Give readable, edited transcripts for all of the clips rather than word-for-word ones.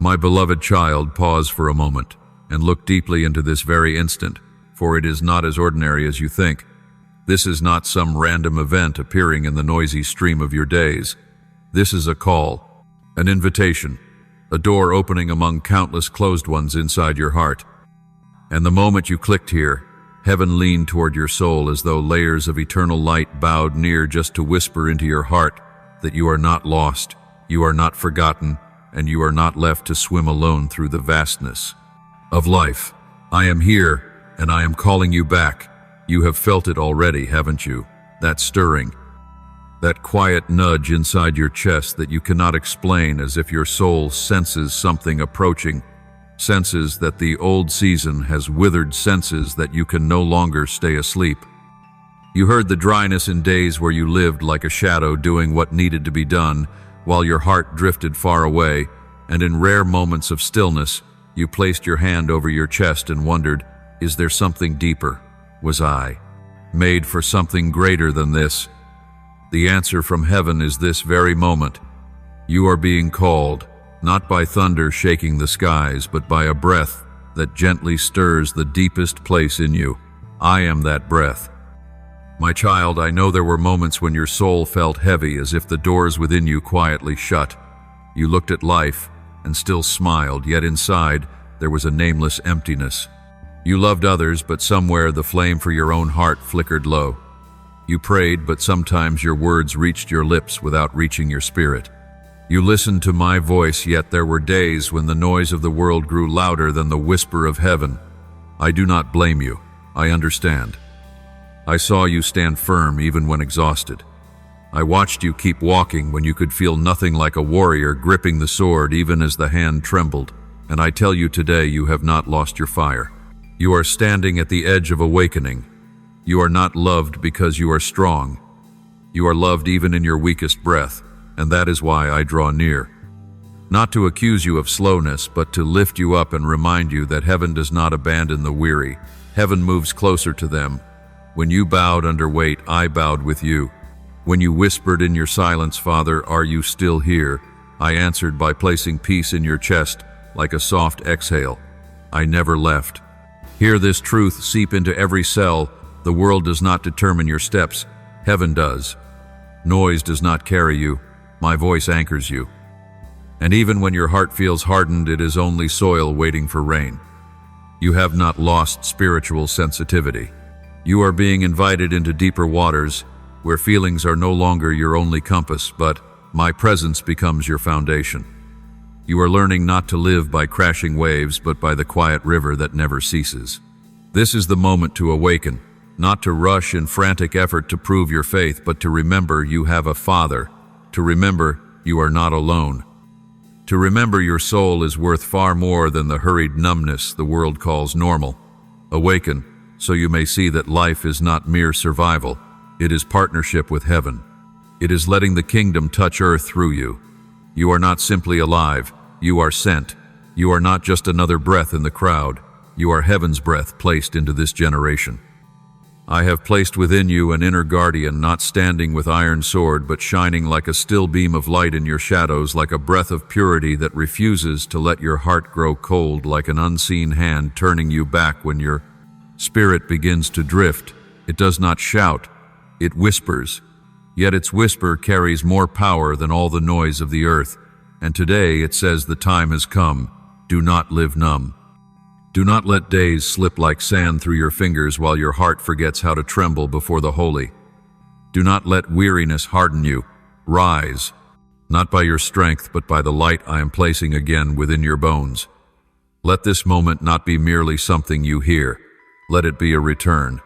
My beloved child, pause for a moment and look deeply into this very instant, for it is not as ordinary as you think. This is not some random event appearing in the noisy stream of your days. This is a call, an invitation, a door opening among countless closed ones inside your heart. And the moment you clicked here, heaven leaned toward your soul as though layers of eternal light bowed near just to whisper into your heart that you are not lost, you are not forgotten, and you are not left to swim alone through the vastness of life. I am here, and I am calling you back. You have felt it already, haven't you? That stirring, that quiet nudge inside your chest that you cannot explain, as if your soul senses something approaching, senses that the old season has withered, senses that you can no longer stay asleep. You heard the dryness in days where you lived like a shadow doing what needed to be done, while your heart drifted far away, and in rare moments of stillness, you placed your hand over your chest and wondered, is there something deeper? Was I made for something greater than this? The answer from heaven is this very moment. You are being called, not by thunder shaking the skies, but by a breath that gently stirs the deepest place in you. I am that breath. My child, I know there were moments when your soul felt heavy, as if the doors within you quietly shut. You looked at life and still smiled, yet inside there was a nameless emptiness. You loved others, but somewhere the flame for your own heart flickered low. You prayed, but sometimes your words reached your lips without reaching your spirit. You listened to my voice, yet there were days when the noise of the world grew louder than the whisper of heaven. I do not blame you. I understand. I saw you stand firm even when exhausted. I watched you keep walking when you could feel nothing like a warrior gripping the sword even as the hand trembled. And I tell you today, you have not lost your fire. You are standing at the edge of awakening. You are not loved because you are strong. You are loved even in your weakest breath, and that is why I draw near. Not to accuse you of slowness, but to lift you up and remind you that heaven does not abandon the weary. Heaven moves closer to them. When you bowed under weight, I bowed with you. When you whispered in your silence, Father, are you still here? I answered by placing peace in your chest like a soft exhale. I never left. Hear this truth seep into every cell. The world does not determine your steps. Heaven does. Noise does not carry you. My voice anchors you. And even when your heart feels hardened, it is only soil waiting for rain. You have not lost spiritual sensitivity. You are being invited into deeper waters, where feelings are no longer your only compass, but my presence becomes your foundation. You are learning not to live by crashing waves, but by the quiet river that never ceases. This is the moment to awaken, not to rush in frantic effort to prove your faith, but to remember you have a Father, to remember you are not alone, to remember your soul is worth far more than the hurried numbness the world calls normal. Awaken, so you may see that life is not mere survival. It is partnership with heaven. It is letting the kingdom touch earth through you. You are not simply alive, you are sent. You are not just another breath in the crowd. You are heaven's breath placed into this generation. I have placed within you an inner guardian, not standing with iron sword, but shining like a still beam of light in your shadows, like a breath of purity that refuses to let your heart grow cold, like an unseen hand turning you back when your spirit begins to drift. It does not shout. It whispers, yet its whisper carries more power than all the noise of the earth. And today it says the time has come. Do not live numb. Do not let days slip like sand through your fingers while your heart forgets how to tremble before the holy. Do not let weariness harden you. Rise, not by your strength, but by the light I am placing again within your bones. Let this moment not be merely something you hear. Let it be a return.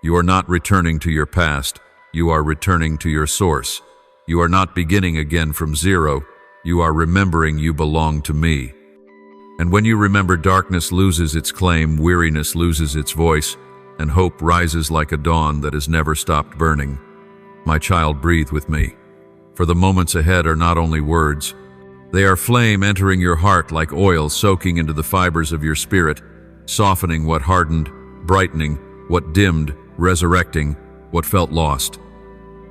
You are not returning to your past. You are returning to your source. You are not beginning again from zero. You are remembering you belong to me. And when you remember, darkness loses its claim, weariness loses its voice, and hope rises like a dawn that has never stopped burning. My child, breathe with me. For the moments ahead are not only words. They are flame entering your heart like oil soaking into the fibers of your spirit, softening what hardened, brightening what dimmed, resurrecting what felt lost.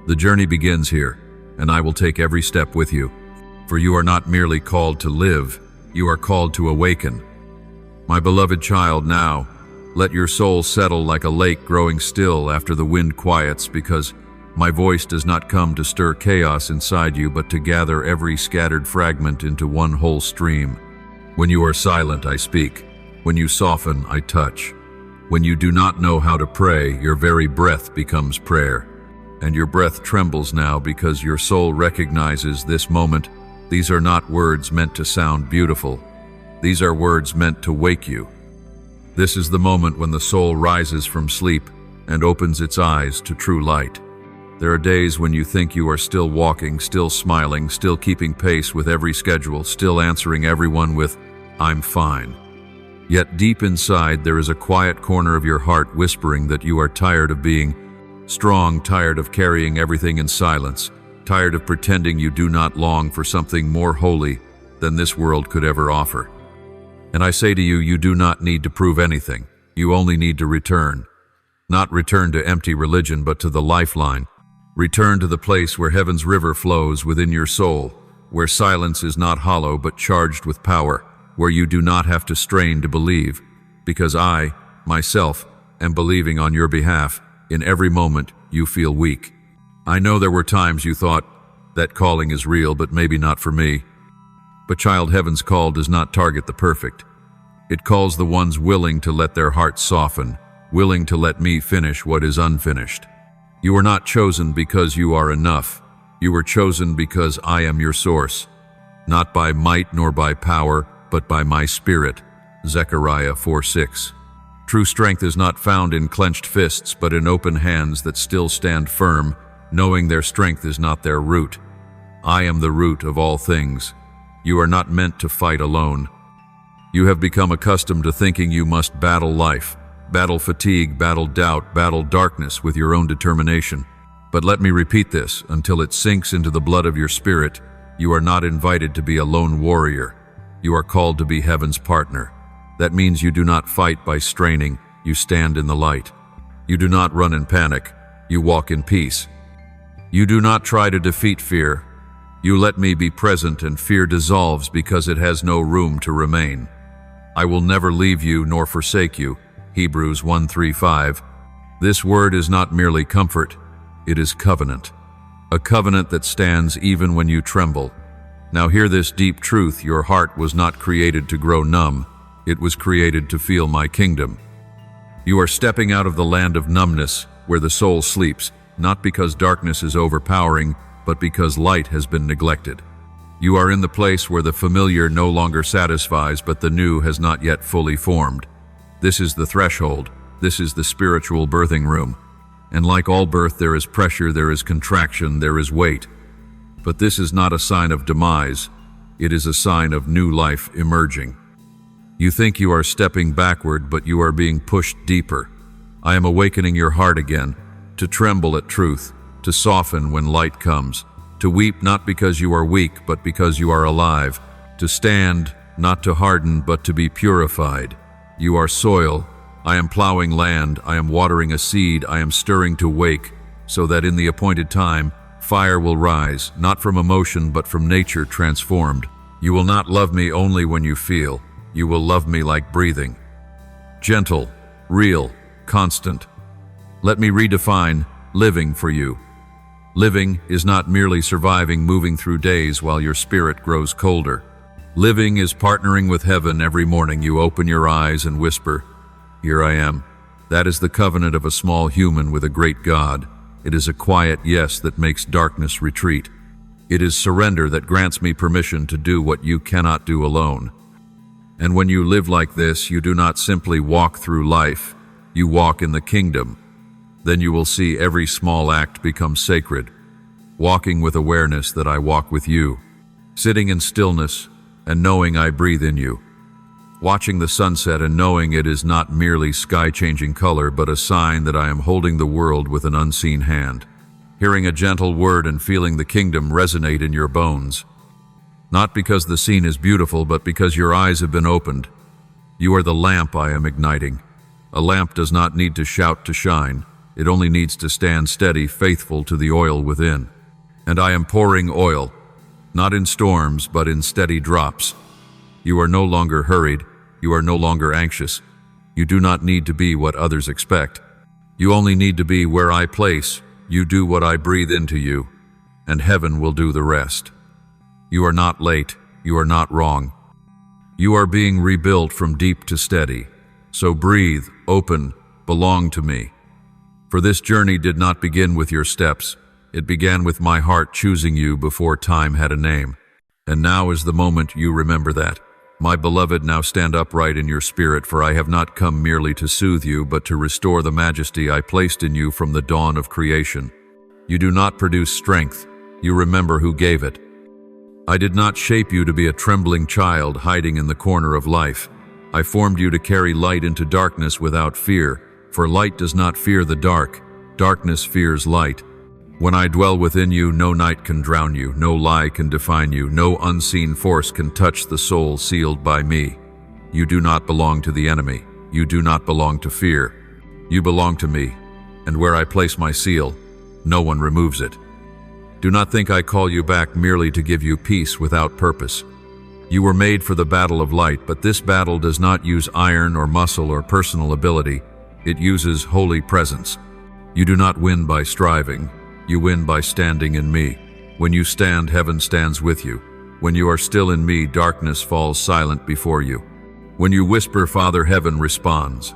The journey begins here, and I will take every step with you. For you are not merely called to live, You are called to awaken. My beloved child, now, let your soul settle like a lake growing still after the wind quiets, because my voice does not come to stir chaos inside you, but to gather every scattered fragment into one whole stream. When you are silent, I speak. When you soften, I touch. When you do not know how to pray, your very breath becomes prayer. And your breath trembles now because your soul recognizes this moment. These are not words meant to sound beautiful. These are words meant to wake you. This is the moment when the soul rises from sleep and opens its eyes to true light. There are days when you think you are still walking, still smiling, still keeping pace with every schedule, still answering everyone with, "I'm fine." Yet deep inside there is a quiet corner of your heart whispering that you are tired of being strong, tired of carrying everything in silence, tired of pretending you do not long for something more holy than this world could ever offer. And I say to you, you do not need to prove anything. You only need to return. Not return to empty religion, but to the lifeline. Return to the place where heaven's river flows within your soul, where silence is not hollow but charged with power, where you do not have to strain to believe, because I, myself, am believing on your behalf. In every moment you feel weak. I know there were times you thought, that calling is real, but maybe not for me. But child, heaven's call does not target the perfect. It calls the ones willing to let their hearts soften, willing to let me finish what is unfinished. You were not chosen because you are enough. You were chosen because I am your source, not by might nor by power, but by my spirit. Zechariah 4:6. True strength is not found in clenched fists, but in open hands that still stand firm, knowing their strength is not their root. I am the root of all things. You are not meant to fight alone. You have become accustomed to thinking you must battle life, battle fatigue, battle doubt, battle darkness with your own determination. But let me repeat this until it sinks into the blood of your spirit. You are not invited to be a lone warrior. You are called to be heaven's partner. That means you do not fight by straining, you stand in the light. You do not run in panic, you walk in peace. You do not try to defeat fear. You let me be present, and fear dissolves because it has no room to remain. I will never leave you nor forsake you. Hebrews 1:3-5. This word is not merely comfort, it is covenant. A covenant that stands even when you tremble. Now hear this deep truth: your heart was not created to grow numb. It was created to feel my kingdom. You are stepping out of the land of numbness, where the soul sleeps, not because darkness is overpowering, but because light has been neglected. You are in the place where the familiar no longer satisfies, but the new has not yet fully formed. This is the threshold. This is the spiritual birthing room. And like all birth, there is pressure, there is contraction, there is weight. But this is not a sign of demise. It is a sign of new life emerging. You think you are stepping backward, but you are being pushed deeper. I am awakening your heart again, to tremble at truth, to soften when light comes, to weep not because you are weak, but because you are alive, to stand, not to harden, but to be purified. You are soil. I am plowing land. I am watering a seed. I am stirring to wake, so that in the appointed time, fire will rise, not from emotion, but from nature transformed. You will not love me only when you feel. You will love me like breathing. Gentle, real, constant. Let me redefine living for you. Living is not merely surviving, moving through days while your spirit grows colder. Living is partnering with heaven every morning. You open your eyes and whisper, "Here I am." That is the covenant of a small human with a great God. It is a quiet yes that makes darkness retreat. It is surrender that grants me permission to do what you cannot do alone. And when you live like this, you do not simply walk through life, you walk in the kingdom. Then you will see every small act become sacred, walking with awareness that I walk with you, sitting in stillness and knowing I breathe in you, watching the sunset and knowing it is not merely sky-changing color, but a sign that I am holding the world with an unseen hand, hearing a gentle word and feeling the kingdom resonate in your bones. Not because the scene is beautiful, but because your eyes have been opened. You are the lamp I am igniting. A lamp does not need to shout to shine. It only needs to stand steady, faithful to the oil within. And I am pouring oil, not in storms, but in steady drops. You are no longer hurried. You are no longer anxious. You do not need to be what others expect. You only need to be where I place. You do what I breathe into you, and heaven will do the rest. You are not late. You are not wrong. You are being rebuilt from deep to steady. So breathe, open, belong to me. For this journey did not begin with your steps. It began with my heart choosing you before time had a name. And now is the moment you remember that. My beloved, now stand upright in your spirit, for I have not come merely to soothe you, but to restore the majesty I placed in you from the dawn of creation. You do not produce strength. You remember who gave it. I did not shape you to be a trembling child hiding in the corner of life. I formed you to carry light into darkness without fear, for light does not fear the dark. Darkness fears light. When I dwell within you, no night can drown you, no lie can define you, no unseen force can touch the soul sealed by me. You do not belong to the enemy. You do not belong to fear. You belong to me, and where I place my seal, no one removes it. Do not think I call you back merely to give you peace without purpose. You were made for the battle of light, but this battle does not use iron or muscle or personal ability. It uses holy presence. You do not win by striving. You win by standing in me. When you stand, heaven stands with you. When you are still in me, darkness falls silent before you. When you whisper, Father, heaven responds.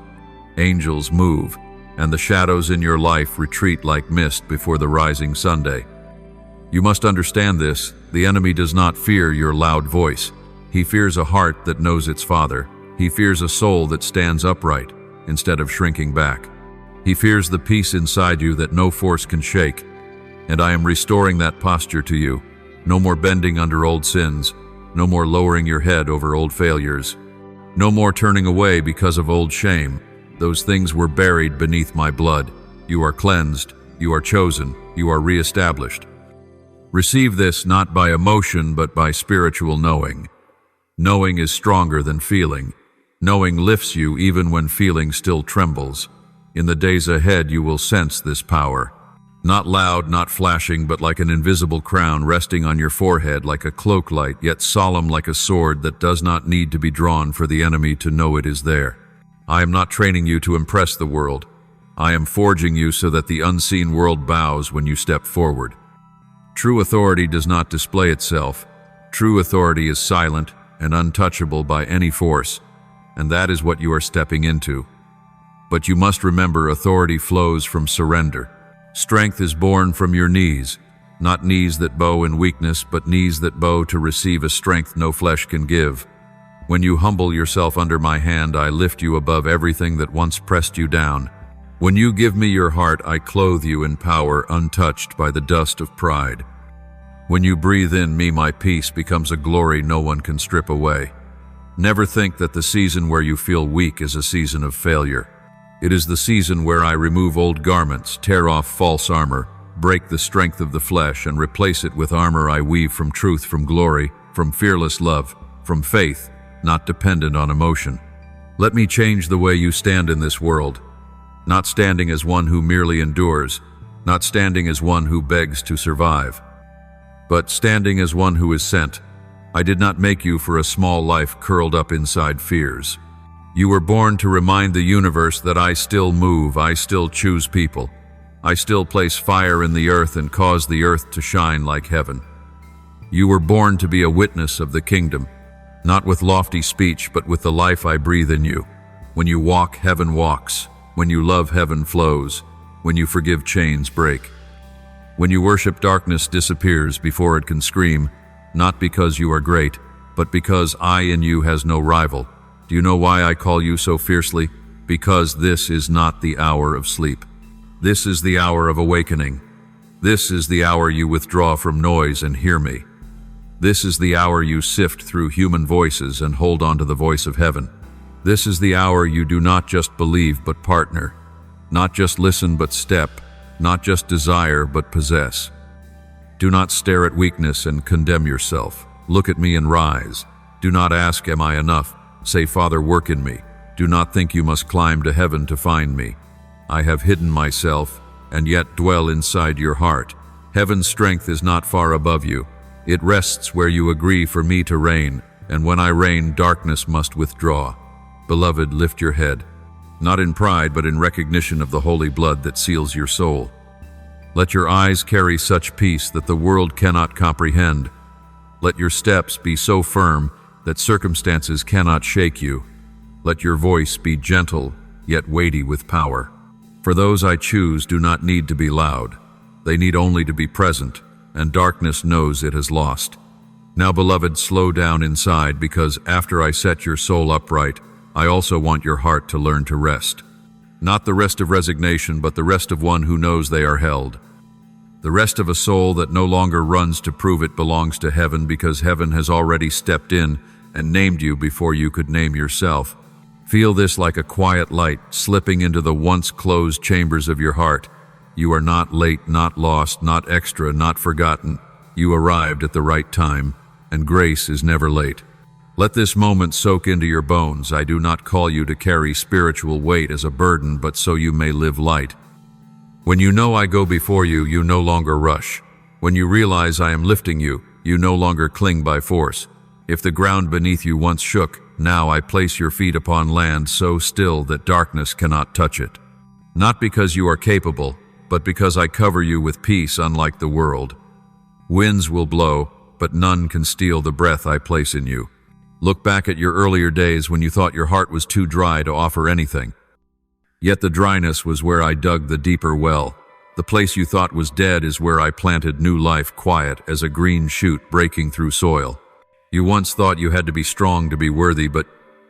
Angels move, and the shadows in your life retreat like mist before the rising Sunday. You must understand this. The enemy does not fear your loud voice. He fears a heart that knows its Father. He fears a soul that stands upright instead of shrinking back. He fears the peace inside you that no force can shake. And I am restoring that posture to you. No more bending under old sins. No more lowering your head over old failures. No more turning away because of old shame. Those things were buried beneath my blood. You are cleansed. You are chosen. You are reestablished. Receive this not by emotion but by spiritual knowing. Knowing is stronger than feeling. Knowing lifts you even when feeling still trembles. In the days ahead you will sense this power. Not loud, not flashing, but like an invisible crown resting on your forehead, like a cloak light, yet solemn like a sword that does not need to be drawn for the enemy to know it is there. I am not training you to impress the world. I am forging you so that the unseen world bows when you step forward. True authority does not display itself. True authority is silent and untouchable by any force, and that is what you are stepping into. But you must remember, authority flows from surrender. Strength is born from your knees, not knees that bow in weakness, but knees that bow to receive a strength no flesh can give. When you humble yourself under my hand, I lift you above everything that once pressed you down. When you give me your heart, I clothe you in power untouched by the dust of pride. When you breathe in me, my peace becomes a glory no one can strip away. Never think that the season where you feel weak is a season of failure. It is the season where I remove old garments, tear off false armor, break the strength of the flesh, and replace it with armor I weave from truth, from glory, from fearless love, from faith, not dependent on emotion. Let me change the way you stand in this world, not standing as one who merely endures, not standing as one who begs to survive, but standing as one who is sent. I did not make you for a small life curled up inside fears. You were born to remind the universe that I still move, I still choose people. I still place fire in the earth and cause the earth to shine like heaven. You were born to be a witness of the kingdom, not with lofty speech, but with the life I breathe in you. When you walk, heaven walks. When you love, heaven flows. When you forgive, chains break. When you worship, darkness disappears before it can scream, not because you are great, but because I in you has no rival. Do you know why I call you so fiercely? Because this is not the hour of sleep. This is the hour of awakening. This is the hour you withdraw from noise and hear me. This is the hour you sift through human voices and hold on to the voice of heaven. This is the hour you do not just believe but partner, not just listen but step, not just desire but possess. Do not stare at weakness and condemn yourself. Look at me and rise. Do not ask, am I enough? Say, Father, work in me. Do not think you must climb to heaven to find me. I have hidden myself and yet dwell inside your heart. Heaven's strength is not far above you. It rests where you agree for me to reign, and when I reign, darkness must withdraw. Beloved, lift your head, not in pride, but in recognition of the holy blood that seals your soul. Let your eyes carry such peace that the world cannot comprehend. Let your steps be so firm that circumstances cannot shake you. Let your voice be gentle, yet weighty with power. For those I choose do not need to be loud. They need only to be present, and darkness knows it has lost. Now, beloved, slow down inside, because after I set your soul upright, I also want your heart to learn to rest. Not the rest of resignation, but the rest of one who knows they are held. The rest of a soul that no longer runs to prove it belongs to heaven, because heaven has already stepped in and named you before you could name yourself. Feel this like a quiet light slipping into the once closed chambers of your heart. You are not late, not lost, not extra, not forgotten. You arrived at the right time, and grace is never late. Let this moment soak into your bones. I do not call you to carry spiritual weight as a burden, but so you may live light. When you know I go before you, you no longer rush. When you realize I am lifting you, you no longer cling by force. If the ground beneath you once shook, now I place your feet upon land so still that darkness cannot touch it. Not because you are capable, but because I cover you with peace unlike the world. Winds will blow, but none can steal the breath I place in you. Look back at your earlier days when you thought your heart was too dry to offer anything. Yet the dryness was where I dug the deeper well. The place you thought was dead is where I planted new life, quiet as a green shoot breaking through soil. You once thought you had to be strong to be worthy, but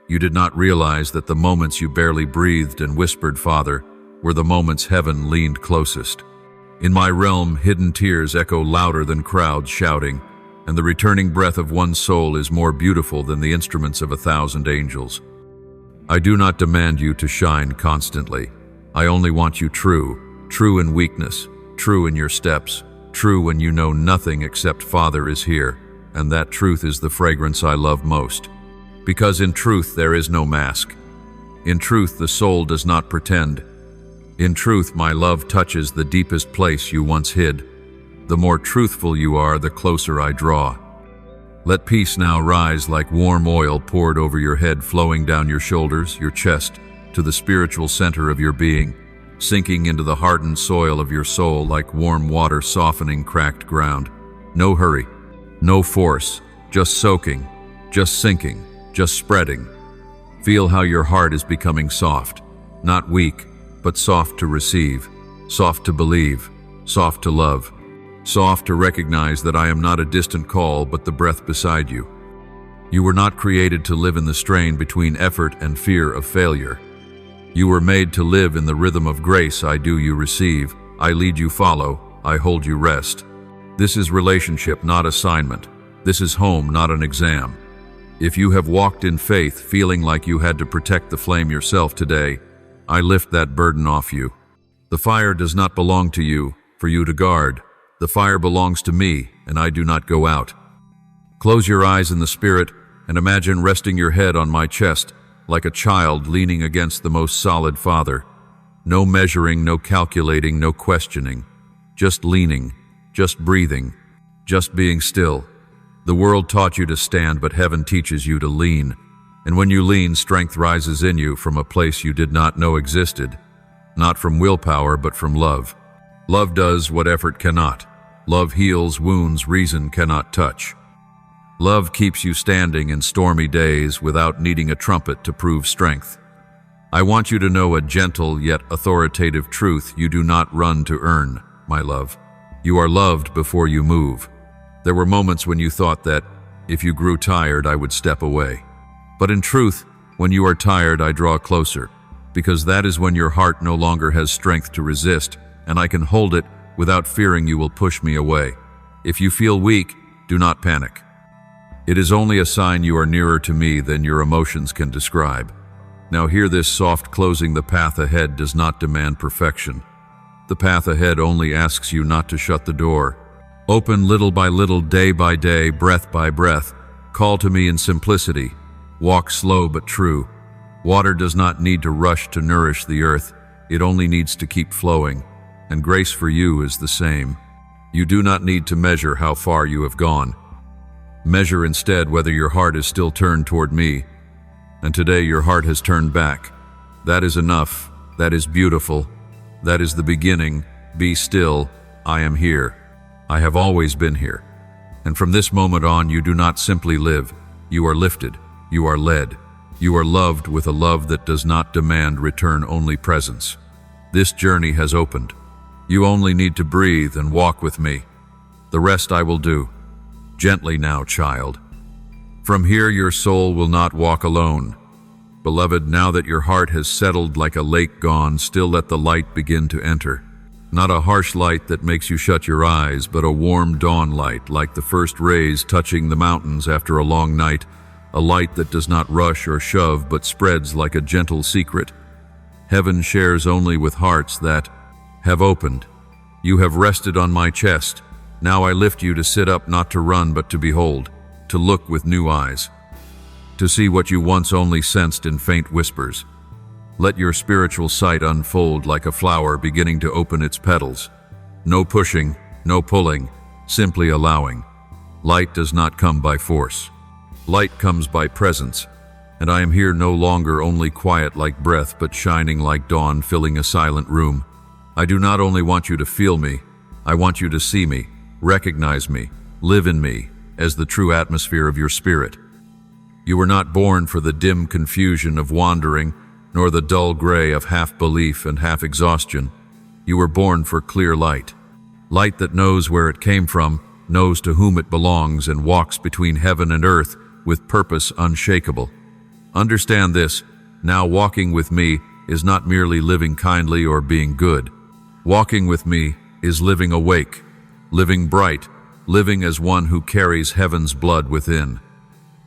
you did not realize that the moments you barely breathed and whispered, "Father," were the moments heaven leaned closest. In my realm, hidden tears echo louder than crowds shouting, and the returning breath of one soul is more beautiful than the instruments of 1,000 angels. I do not demand you to shine constantly. I only want you true in weakness, true in your steps, true when you know nothing except Father is here, and that truth is the fragrance I love most. Because in truth there is no mask. In truth the soul does not pretend. In truth my love touches the deepest place you once hid. The more truthful you are, the closer I draw. Let peace now rise like warm oil poured over your head, flowing down your shoulders, your chest, to the spiritual center of your being, sinking into the hardened soil of your soul like warm water softening cracked ground. No hurry, no force, just soaking, just sinking, just spreading. Feel how your heart is becoming soft, not weak, but soft to receive, soft to believe, soft to love. Soft to recognize that I am not a distant call, but the breath beside you. You were not created to live in the strain between effort and fear of failure. You were made to live in the rhythm of grace. I do, you receive. I lead, you follow. I hold, you rest. This is relationship, not assignment. This is home, not an exam. If you have walked in faith, feeling like you had to protect the flame yourself today, I lift that burden off you. The fire does not belong to you, for you to guard. The fire belongs to me, and I do not go out. Close your eyes in the spirit and imagine resting your head on my chest like a child leaning against the most solid Father. No measuring, no calculating, no questioning. Just leaning, just breathing, just being still. The world taught you to stand, but heaven teaches you to lean. And when you lean, strength rises in you from a place you did not know existed. Not from willpower, but from love. Love does what effort cannot. Love heals wounds reason cannot touch. Love keeps you standing in stormy days without needing a trumpet to prove strength. I want you to know a gentle yet authoritative truth you do not run to earn, my love. You are loved before you move. There were moments when you thought that, if you grew tired, I would step away. But in truth, when you are tired, I draw closer, because that is when your heart no longer has strength to resist, and I can hold it without fearing you will push me away. If you feel weak, do not panic. It is only a sign you are nearer to me than your emotions can describe. Now hear this soft closing. The path ahead does not demand perfection. The path ahead only asks you not to shut the door. Open little by little, day by day, breath by breath. Call to me in simplicity. Walk slow but true. Water does not need to rush to nourish the earth. It only needs to keep flowing. And grace for you is the same. You do not need to measure how far you have gone. Measure instead whether your heart is still turned toward me. And today your heart has turned back. That is enough. That is beautiful. That is the beginning. Be still. I am here. I have always been here. And from this moment on, you do not simply live. You are lifted. You are led. You are loved with a love that does not demand return, only presence. This journey has opened. You only need to breathe and walk with me. The rest I will do. Gently now, child. From here your soul will not walk alone. Beloved, now that your heart has settled like a lake gone, still let the light begin to enter. Not a harsh light that makes you shut your eyes, but a warm dawn light, like the first rays touching the mountains after a long night, a light that does not rush or shove, but spreads like a gentle secret. Heaven shares only with hearts that have opened. You have rested on my chest. Now I lift you to sit up, not to run, but to behold, to look with new eyes, to see what you once only sensed in faint whispers. Let your spiritual sight unfold like a flower beginning to open its petals. No pushing, no pulling, simply allowing. Light does not come by force. Light comes by presence, and I am here no longer only quiet like breath, but shining like dawn, filling a silent room. I do not only want you to feel me, I want you to see me, recognize me, live in me, as the true atmosphere of your spirit. You were not born for the dim confusion of wandering, nor the dull gray of half-belief and half-exhaustion. You were born for clear light. Light that knows where it came from, knows to whom it belongs, and walks between heaven and earth with purpose unshakable. Understand this, now walking with me is not merely living kindly or being good. Walking with me is living awake, living bright, living as one who carries heaven's blood within.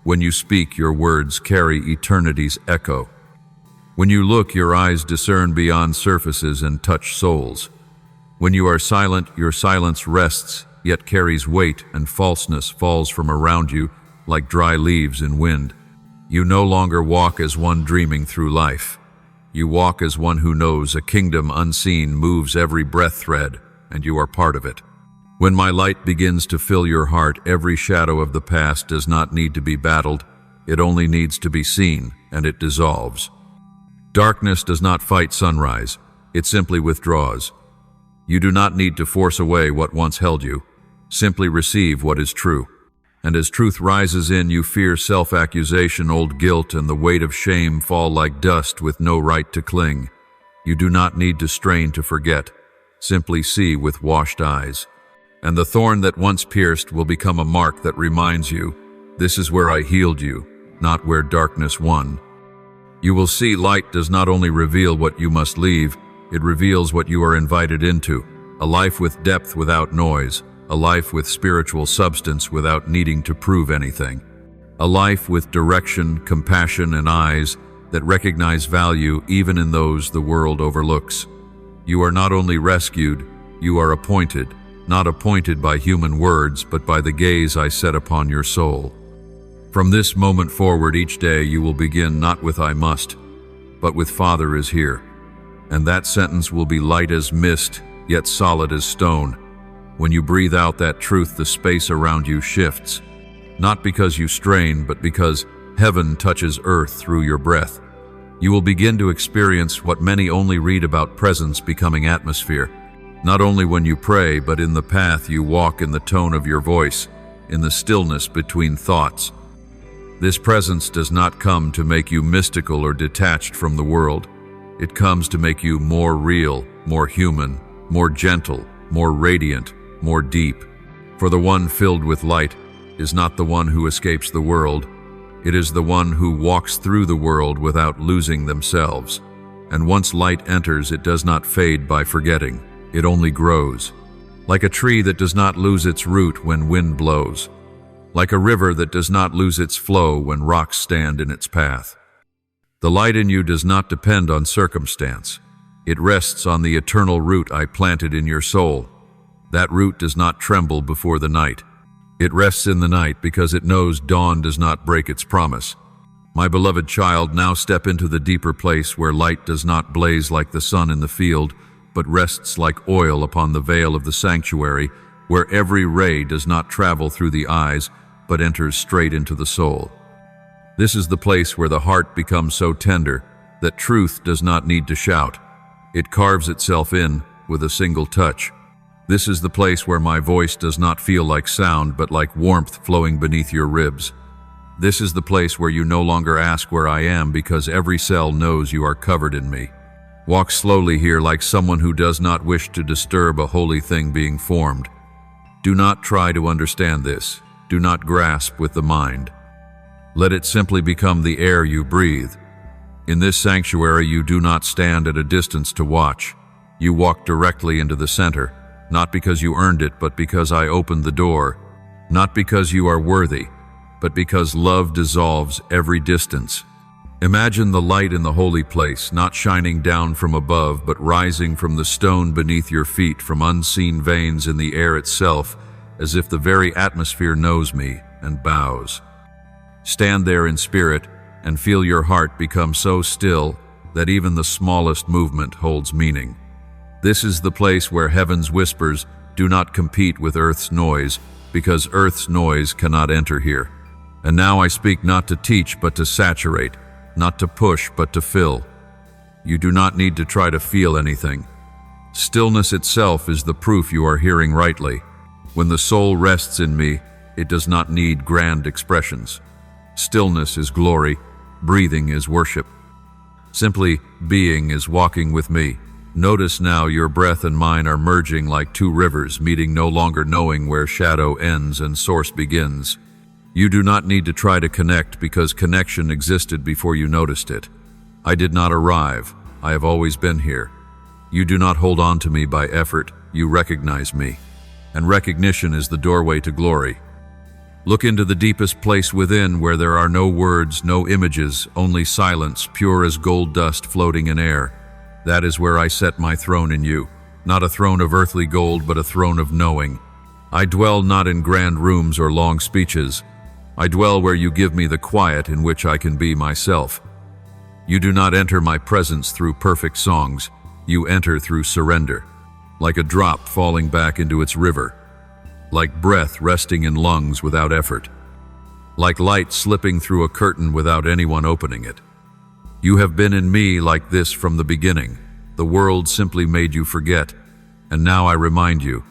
When you speak, your words carry eternity's echo. When you look, your eyes discern beyond surfaces and touch souls. When you are silent, your silence rests, yet carries weight, and falseness falls from around you like dry leaves in wind. You no longer walk as one dreaming through life. You walk as one who knows a kingdom unseen moves every breath thread, and you are part of it. When my light begins to fill your heart, every shadow of the past does not need to be battled. It only needs to be seen, and it dissolves. Darkness does not fight sunrise. It simply withdraws. You do not need to force away what once held you. Simply receive what is true. And as truth rises in you, fear, self-accusation, old guilt, and the weight of shame fall like dust with no right to cling. You do not need to strain to forget. Simply see with washed eyes. And the thorn that once pierced will become a mark that reminds you, this is where I healed you, not where darkness won. You will see light does not only reveal what you must leave, it reveals what you are invited into, a life with depth without noise, a life with spiritual substance without needing to prove anything, a life with direction, compassion, and eyes that recognize value even in those the world overlooks. You are not only rescued, you are appointed, not appointed by human words, but by the gaze I set upon your soul. From this moment forward, each day you will begin not with I must, but with Father is here. And that sentence will be light as mist, yet solid as stone. When you breathe out that truth, the space around you shifts. Not because you strain, but because heaven touches earth through your breath. You will begin to experience what many only read about, presence becoming atmosphere. Not only when you pray, but in the path you walk, in the tone of your voice, in the stillness between thoughts. This presence does not come to make you mystical or detached from the world. It comes to make you more real, more human, more gentle, more radiant, more deep. For the one filled with light is not the one who escapes the world. It is the one who walks through the world without losing themselves. And once light enters, it does not fade by forgetting. It only grows. Like a tree that does not lose its root when wind blows. Like a river that does not lose its flow when rocks stand in its path. The light in you does not depend on circumstance. It rests on the eternal root I planted in your soul. That root does not tremble before the night. It rests in the night because it knows dawn does not break its promise. My beloved child, now step into the deeper place where light does not blaze like the sun in the field, but rests like oil upon the veil of the sanctuary, where every ray does not travel through the eyes, but enters straight into the soul. This is the place where the heart becomes so tender that truth does not need to shout. It carves itself in with a single touch. This is the place where my voice does not feel like sound, but like warmth flowing beneath your ribs. This is the place where you no longer ask where I am, because every cell knows you are covered in me. Walk slowly here like someone who does not wish to disturb a holy thing being formed. Do not try to understand this. Do not grasp with the mind. Let it simply become the air you breathe. In this sanctuary, you do not stand at a distance to watch. You walk directly into the center, not because you earned it, but because I opened the door. Not because you are worthy, but because love dissolves every distance. Imagine the light in the holy place, not shining down from above, but rising from the stone beneath your feet, from unseen veins in the air itself, as if the very atmosphere knows me and bows. Stand there in spirit and feel your heart become so still that even the smallest movement holds meaning. This is the place where heaven's whispers do not compete with earth's noise, because earth's noise cannot enter here. And now I speak not to teach, but to saturate, not to push, but to fill. You do not need to try to feel anything. Stillness itself is the proof you are hearing rightly. When the soul rests in me, it does not need grand expressions. Stillness is glory, breathing is worship. Simply being is walking with me. Notice now your breath and mine are merging like two rivers, meeting, no longer knowing where shadow ends and source begins. You do not need to try to connect, because connection existed before you noticed it. I did not arrive. I have always been here. You do not hold on to me by effort. You recognize me. And recognition is the doorway to glory. Look into the deepest place within, where there are no words, no images, only silence, pure as gold dust floating in air. That is where I set my throne in you. Not a throne of earthly gold, but a throne of knowing. I dwell not in grand rooms or long speeches. I dwell where you give me the quiet in which I can be myself. You do not enter my presence through perfect songs. You enter through surrender, like a drop falling back into its river, like breath resting in lungs without effort, like light slipping through a curtain without anyone opening it. You have been in me like this from the beginning. The world simply made you forget, and now I remind you.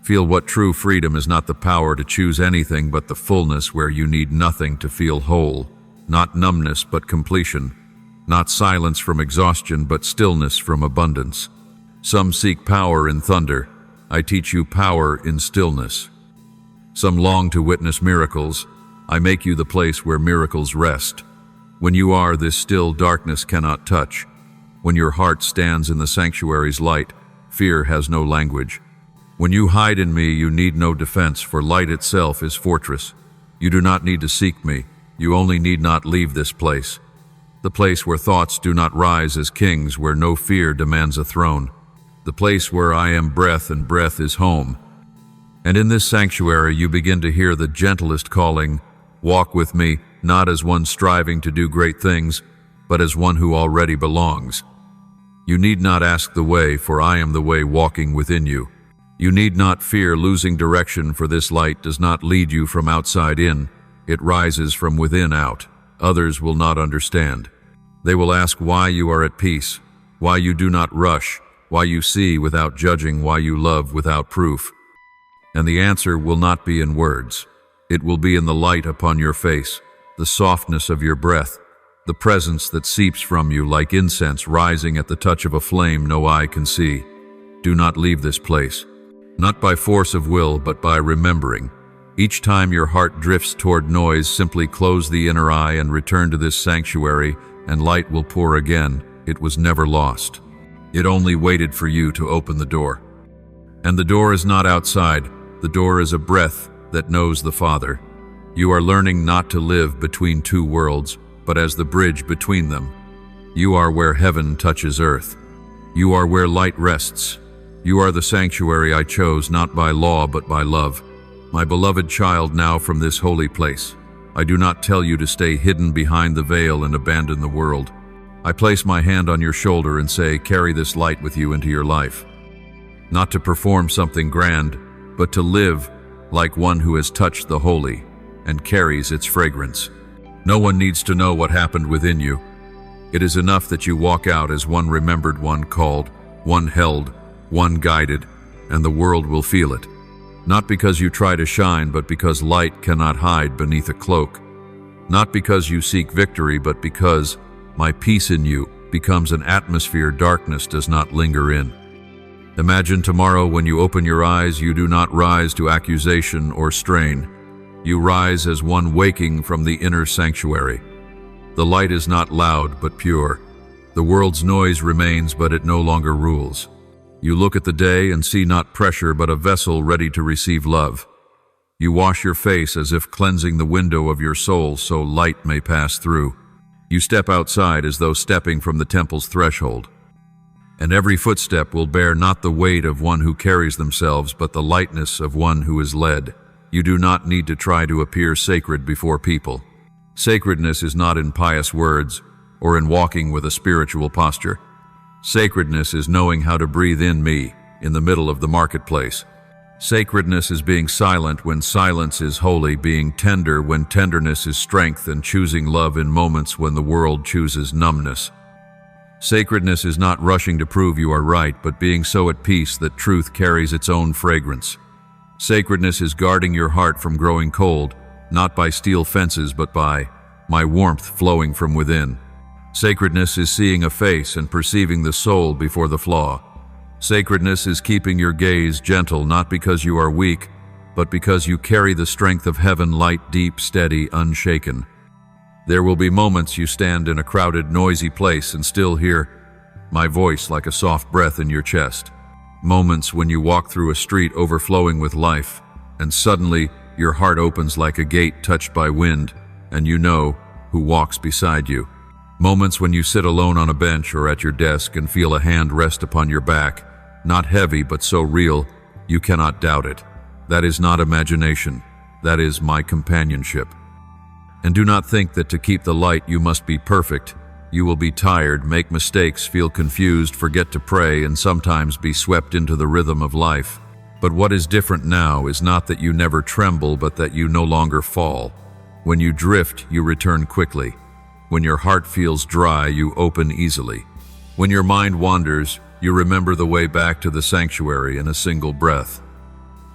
Feel what true freedom is: not the power to choose anything, but the fullness where you need nothing to feel whole. Not numbness, but completion. Not silence from exhaustion, but stillness from abundance. Some seek power in thunder. I teach you power in stillness. Some long to witness miracles. I make you the place where miracles rest. When you are, this still darkness cannot touch. When your heart stands in the sanctuary's light, fear has no language. When you hide in me, you need no defense, for light itself is fortress. You do not need to seek me. You only need not leave this place. The place where thoughts do not rise as kings, where no fear demands a throne. The place where I am breath, and breath is home. And in this sanctuary you begin to hear the gentlest calling. Walk with me, not as one striving to do great things, but as one who already belongs. You need not ask the way, for I am the way walking within you. You need not fear losing direction, for this light does not lead you from outside in. It rises from within out. Others will not understand. They will ask why you are at peace, why you do not rush, why you see without judging, why you love without proof. And the answer will not be in words. It will be in the light upon your face, the softness of your breath, the presence that seeps from you like incense rising at the touch of a flame no eye can see. Do not leave this place. Not by force of will, but by remembering. Each time your heart drifts toward noise, simply close the inner eye and return to this sanctuary, and light will pour again. It was never lost. It only waited for you to open the door. And the door is not outside. The door is a breath that knows the Father. You are learning not to live between two worlds, but as the bridge between them. You are where heaven touches earth. You are where light rests. You are the sanctuary I chose, not by law, but by love. My beloved child, now from this holy place, I do not tell you to stay hidden behind the veil and abandon the world. I place my hand on your shoulder and say, carry this light with you into your life. Not to perform something grand, but to live like one who has touched the holy. and carries its fragrance. No one needs to know what happened within you. It is enough that you walk out as one remembered, one called, one held, one guided, and the world will feel it. Not because you try to shine, but because light cannot hide beneath a cloak. Not because you seek victory, but because my peace in you becomes an atmosphere darkness does not linger in. Imagine tomorrow when you open your eyes, you do not rise to accusation or strain. You rise as one waking from the inner sanctuary. The light is not loud but pure. The world's noise remains, but it no longer rules. You look at the day and see not pressure but a vessel ready to receive love. You wash your face as if cleansing the window of your soul so light may pass through. You step outside as though stepping from the temple's threshold. And every footstep will bear not the weight of one who carries themselves, but the lightness of one who is led. You do not need to try to appear sacred before people. Sacredness is not in pious words or in walking with a spiritual posture. Sacredness is knowing how to breathe in me in the middle of the marketplace. Sacredness is being silent when silence is holy, being tender when tenderness is strength, and choosing love in moments when the world chooses numbness. Sacredness is not rushing to prove you are right, but being so at peace that truth carries its own fragrance. Sacredness is guarding your heart from growing cold, not by steel fences, but by my warmth flowing from within. Sacredness is seeing a face and perceiving the soul before the flaw. Sacredness is keeping your gaze gentle, not because you are weak, but because you carry the strength of heaven, light, deep, steady, unshaken. There will be moments you stand in a crowded, noisy place and still hear my voice like a soft breath in your chest. Moments when you walk through a street overflowing with life, and suddenly your heart opens like a gate touched by wind, and you know who walks beside you. Moments when you sit alone on a bench or at your desk and feel a hand rest upon your back, not heavy but so real you cannot doubt it. That is not imagination. That is my companionship. And do not think that to keep the light you must be perfect. You will be tired, make mistakes, feel confused, forget to pray, and sometimes be swept into the rhythm of life. But what is different now is not that you never tremble, but that you no longer fall. When you drift, you return quickly. When your heart feels dry, you open easily. When your mind wanders, you remember the way back to the sanctuary in a single breath.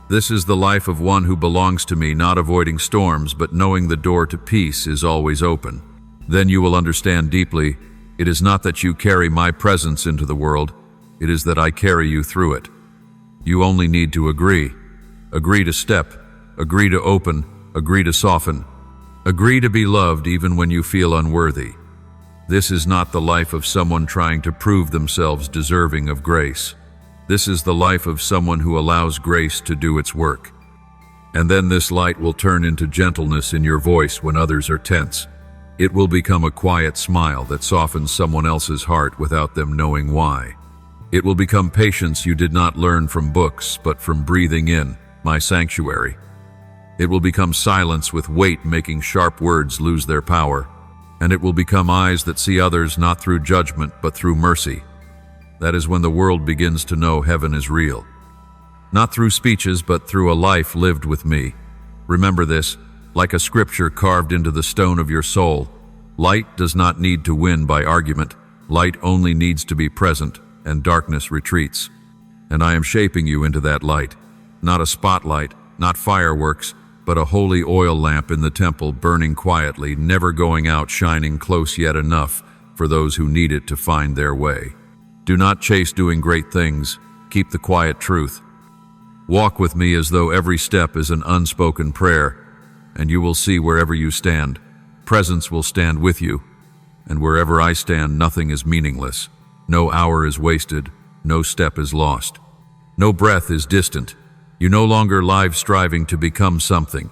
This is the life of one who belongs to me, not avoiding storms, but knowing the door to peace is always open. Then you will understand deeply, it is not that you carry my presence into the world, it is that I carry you through it. You only need to agree. Agree to step, agree to open, agree to soften. Agree to be loved even when you feel unworthy. This is not the life of someone trying to prove themselves deserving of grace. This is the life of someone who allows grace to do its work. And then this light will turn into gentleness in your voice when others are tense. It will become a quiet smile that softens someone else's heart without them knowing why. It will become patience you did not learn from books, but from breathing in my sanctuary. It will become silence with weight, making sharp words lose their power. And it will become eyes that see others not through judgment, but through mercy. That is when the world begins to know heaven is real. Not through speeches, but through a life lived with me. Remember this, like a scripture carved into the stone of your soul. Light does not need to win by argument. Light only needs to be present, and darkness retreats. And I am shaping you into that light. Not a spotlight, not fireworks, but a holy oil lamp in the temple, burning quietly, never going out, shining close yet enough for those who need it to find their way. Do not chase doing great things. Keep the quiet truth. Walk with me as though every step is an unspoken prayer, and you will see wherever you stand, presence will stand with you. And wherever I stand, nothing is meaningless. No hour is wasted. No step is lost. No breath is distant. You no longer live striving to become something.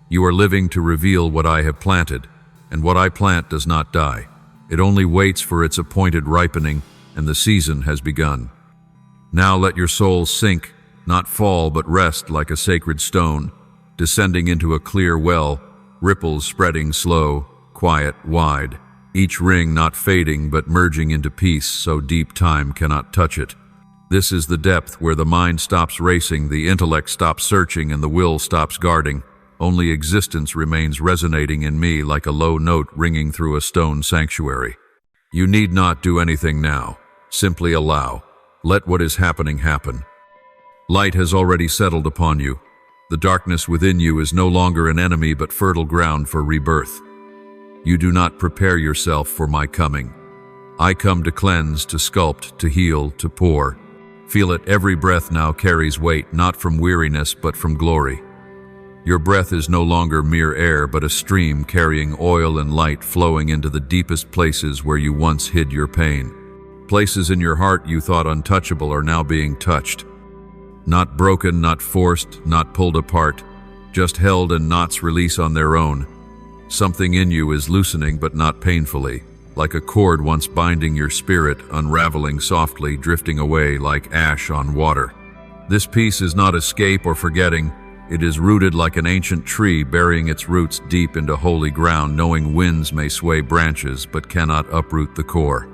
You are living to reveal what I have planted, and what I plant does not die. It only waits for its appointed ripening, and the season has begun. Now let your soul sink, not fall, but rest like a sacred stone, descending into a clear well, ripples spreading slow, quiet, wide, each ring not fading but merging into peace so deep time cannot touch it. This is the depth where the mind stops racing, the intellect stops searching, and the will stops guarding. only existence remains resonating in me like a low note ringing through a stone sanctuary. You need not do anything now. Simply allow. Let what is happening happen. Light has already settled upon you. The darkness within you is no longer an enemy but fertile ground for rebirth. You do not prepare yourself for my coming. I come to cleanse, to sculpt, to heal, to pour. Feel it, every breath now carries weight, not from weariness but from glory. Your breath is no longer mere air but a stream carrying oil and light flowing into the deepest places where you once hid your pain. Places in your heart you thought untouchable are now being touched. Not broken, not forced, not pulled apart, just held in knots release on their own. Something in you is loosening but not painfully, like a cord once binding your spirit, unraveling softly, drifting away like ash on water. This peace is not escape or forgetting. It is rooted like an ancient tree, burying its roots deep into holy ground, knowing winds may sway branches but cannot uproot the core.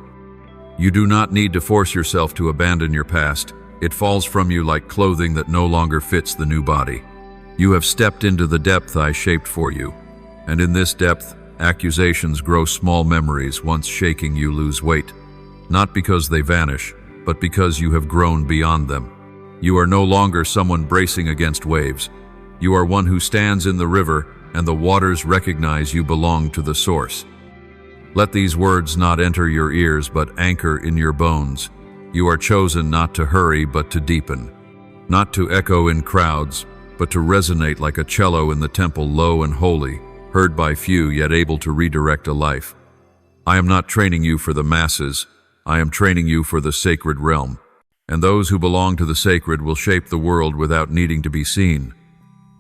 You do not need to force yourself to abandon your past. It falls from you like clothing that no longer fits the new body. You have stepped into the depth I shaped for you, and in this depth, accusations grow small memories. Once shaking you lose weight, not because they vanish, but because you have grown beyond them. You are no longer someone bracing against waves. You are one who stands in the river, and the waters recognize you belong to the source. Let these words not enter your ears but anchor in your bones. You are chosen not to hurry but to deepen, not to echo in crowds, but to resonate like a cello in the temple, low and holy, heard by few yet able to redirect a life. I am not training you for the masses. I am training you for the sacred realm. And those who belong to the sacred will shape the world without needing to be seen.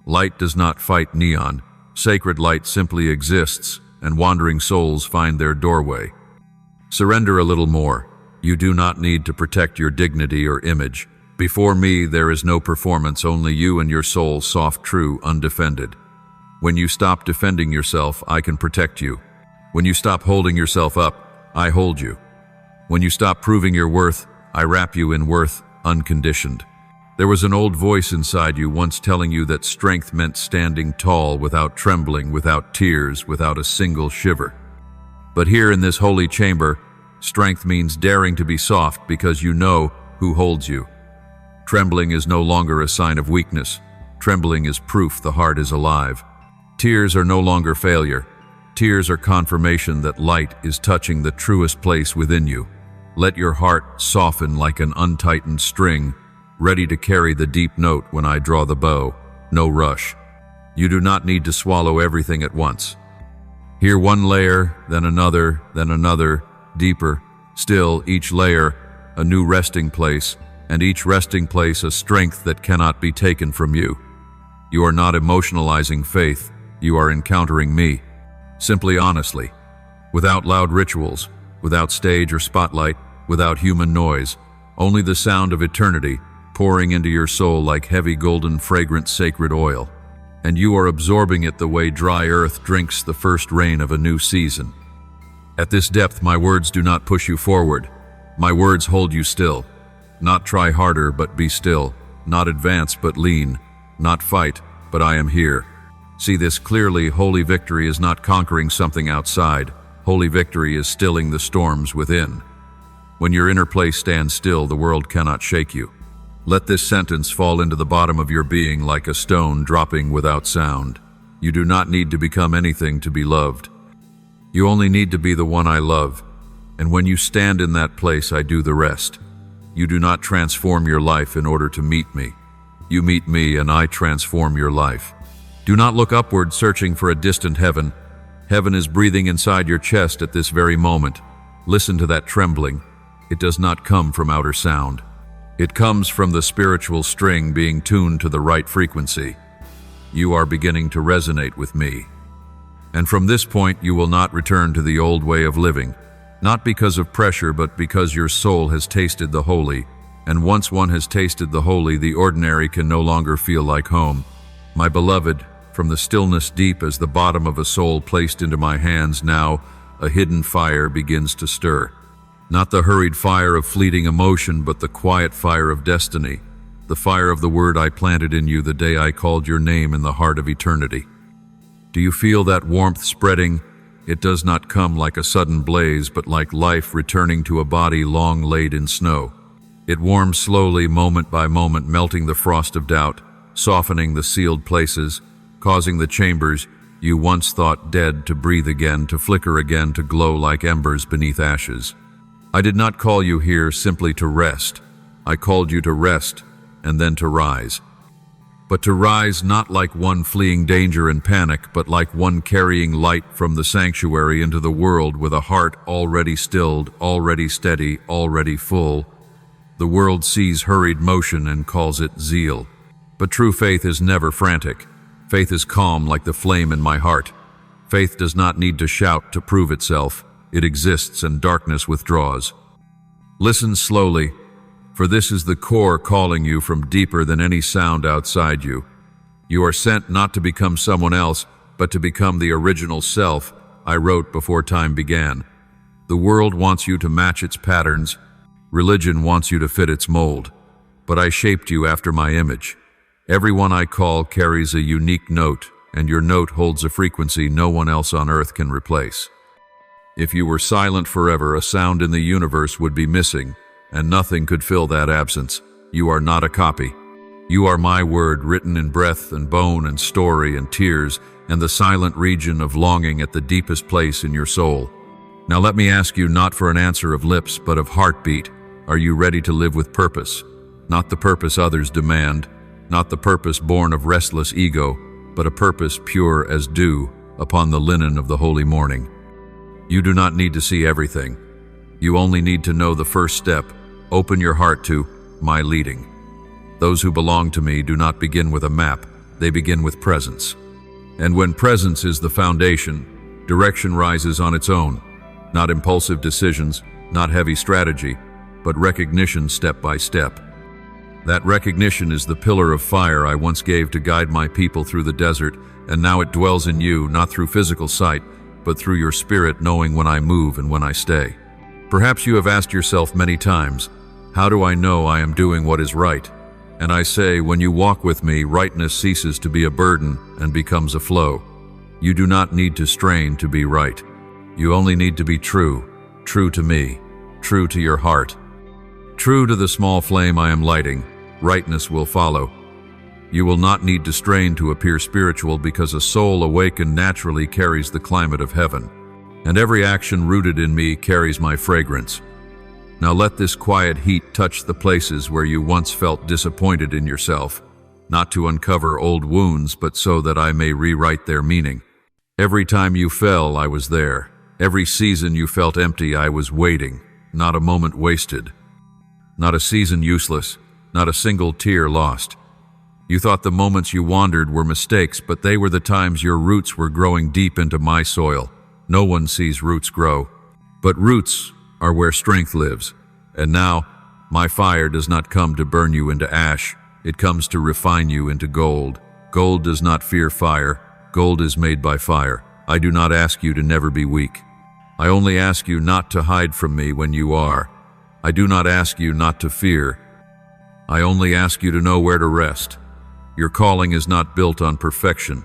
Light does not fight neon. Sacred light simply exists, and wandering souls find their doorway. Surrender a little more. You do not need to protect your dignity or image. Before me there is no performance, only you and your soul, soft, true, undefended. When you stop defending yourself, I can protect you. When you stop holding yourself up, I hold you. When you stop proving your worth, I wrap you in worth, unconditioned. There was an old voice inside you once telling you that strength meant standing tall without trembling, without tears, without a single shiver. But here in this holy chamber, strength means daring to be soft because you know who holds you. Trembling is no longer a sign of weakness. Trembling is proof the heart is alive. Tears are no longer failure. Tears are confirmation that light is touching the truest place within you. Let your heart soften like an untightened string, ready to carry the deep note when I draw the bow. No rush. You do not need to swallow everything at once. Hear one layer, then another, deeper. Still, each layer, a new resting place, and each resting place a strength that cannot be taken from you. You are not emotionalizing faith. You are encountering me. Simply, honestly. Without loud rituals, without stage or spotlight, without human noise. Only the sound of eternity pouring into your soul like heavy golden fragrant sacred oil. And you are absorbing it the way dry earth drinks the first rain of a new season. At this depth, my words do not push you forward. My words hold you still. Not try harder, but be still. Not advance, but lean. Not fight, but I am here. See this clearly. Holy victory is not conquering something outside. Holy victory is stilling the storms within. When your inner place stands still, the world cannot shake you. Let this sentence fall into the bottom of your being like a stone dropping without sound. You do not need to become anything to be loved. You only need to be the one I love. And when you stand in that place, I do the rest. You do not transform your life in order to meet me. You meet me and I transform your life. Do not look upward searching for a distant heaven. Heaven is breathing inside your chest at this very moment. Listen to that trembling. It does not come from outer sound. It comes from the spiritual string being tuned to the right frequency. You are beginning to resonate with me. And from this point, you will not return to the old way of living, not because of pressure, but because your soul has tasted the holy. And once one has tasted the holy, the ordinary can no longer feel like home. My beloved, from the stillness deep as the bottom of a soul placed into my hands, now a hidden fire begins to stir. Not the hurried fire of fleeting emotion, but the quiet fire of destiny. the fire of the word I planted in you the day I called your name in the heart of eternity. Do you feel that warmth spreading? It does not come like a sudden blaze, but like life returning to a body long laid in snow. It warms slowly, moment by moment, melting the frost of doubt, softening the sealed places, causing the chambers you once thought dead to breathe again, to flicker again, to glow like embers beneath ashes. I did not call you here simply to rest. I called you to rest and then to rise. But to rise not like one fleeing danger and panic, but like one carrying light from the sanctuary into the world with a heart already stilled, already steady, already full. The world sees hurried motion and calls it zeal. But true faith is never frantic. Faith is calm like the flame in my heart. Faith does not need to shout to prove itself. It exists and darkness withdraws. Listen slowly, for this is the core calling you from deeper than any sound outside you. You are sent not to become someone else, but to become the original self I wrote before time began. The world wants you to match its patterns. Religion wants you to fit its mold. But I shaped you after my image. Everyone I call carries a unique note, and your note holds a frequency no one else on earth can replace. If you were silent forever, a sound in the universe would be missing, and nothing could fill that absence. You are not a copy. You are my word, written in breath and bone and story and tears and the silent region of longing at the deepest place in your soul. Now let me ask you not for an answer of lips, but of heartbeat. Are you ready to live with purpose? Not the purpose others demand, not the purpose born of restless ego, but a purpose pure as dew upon the linen of the holy morning. You do not need to see everything. You only need to know the first step. Open your heart to my leading. Those who belong to me do not begin with a map, they begin with presence. And when presence is the foundation, direction rises on its own. Not impulsive decisions, not heavy strategy, but recognition step by step. That recognition is the pillar of fire I once gave to guide my people through the desert, and now it dwells in you, not through physical sight, but through your spirit, knowing when I move and when I stay. Perhaps you have asked yourself many times, how do I know I am doing what is right? And I say, when you walk with me, rightness ceases to be a burden and becomes a flow. You do not need to strain to be right. You only need to be true, true to me, true to your heart. True to the small flame I am lighting, rightness will follow. You will not need to strain to appear spiritual, because a soul awakened naturally carries the climate of heaven, and every action rooted in me carries my fragrance. Now let this quiet heat touch the places where you once felt disappointed in yourself, not to uncover old wounds, but so that I may rewrite their meaning. Every time you fell, I was there. Every season you felt empty, I was waiting, not a moment wasted. Not a season useless, not a single tear lost. You thought the moments you wandered were mistakes, but they were the times your roots were growing deep into my soil. No one sees roots grow, but roots are where strength lives. And now, my fire does not come to burn you into ash. It comes to refine you into gold. Gold does not fear fire. Gold is made by fire. I do not ask you to never be weak. I only ask you not to hide from me when you are. I do not ask you not to fear. I only ask you to know where to rest. Your calling is not built on perfection.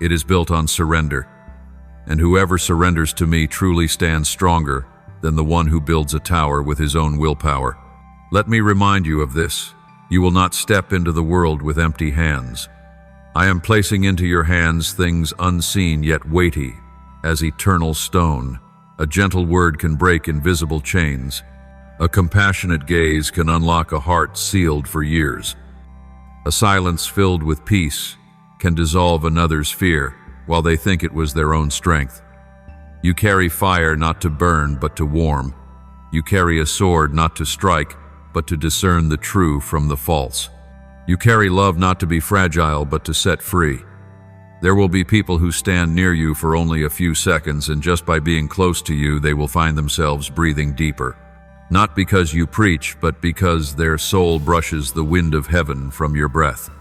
It is built on surrender. And whoever surrenders to me truly stands stronger than the one who builds a tower with his own willpower. Let me remind you of this. You will not step into the world with empty hands. I am placing into your hands things unseen yet weighty as eternal stone. A gentle word can break invisible chains. A compassionate gaze can unlock a heart sealed for years. A silence filled with peace can dissolve another's fear while they think it was their own strength. You carry fire not to burn but to warm. You carry a sword not to strike but to discern the true from the false. You carry love not to be fragile but to set free. There will be people who stand near you for only a few seconds, and just by being close to you they will find themselves breathing deeper. Not because you preach, but because their soul brushes the wind of heaven from your breath.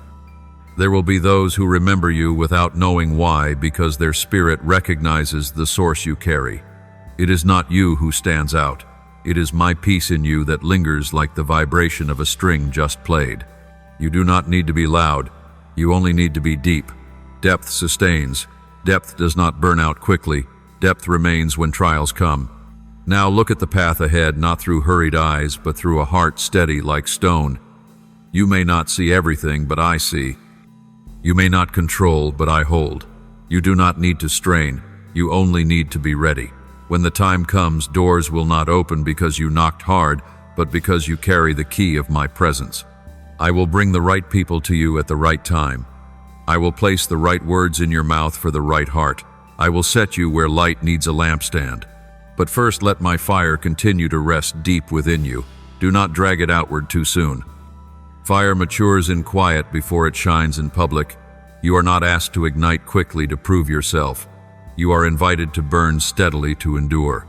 There will be those who remember you without knowing why, because their spirit recognizes the source you carry. It is not you who stands out. It is my peace in you that lingers like the vibration of a string just played. You do not need to be loud. You only need to be deep. Depth sustains. Depth does not burn out quickly. Depth remains when trials come. Now look at the path ahead, not through hurried eyes, but through a heart steady like stone. You may not see everything, but I see. You may not control, but I hold. You do not need to strain. You only need to be ready. When the time comes, doors will not open because you knocked hard, but because you carry the key of my presence. I will bring the right people to you at the right time. I will place the right words in your mouth for the right heart. I will set you where light needs a lampstand. But first let my fire continue to rest deep within you. Do not drag it outward too soon. Fire matures in quiet before it shines in public. You are not asked to ignite quickly to prove yourself. You are invited to burn steadily to endure.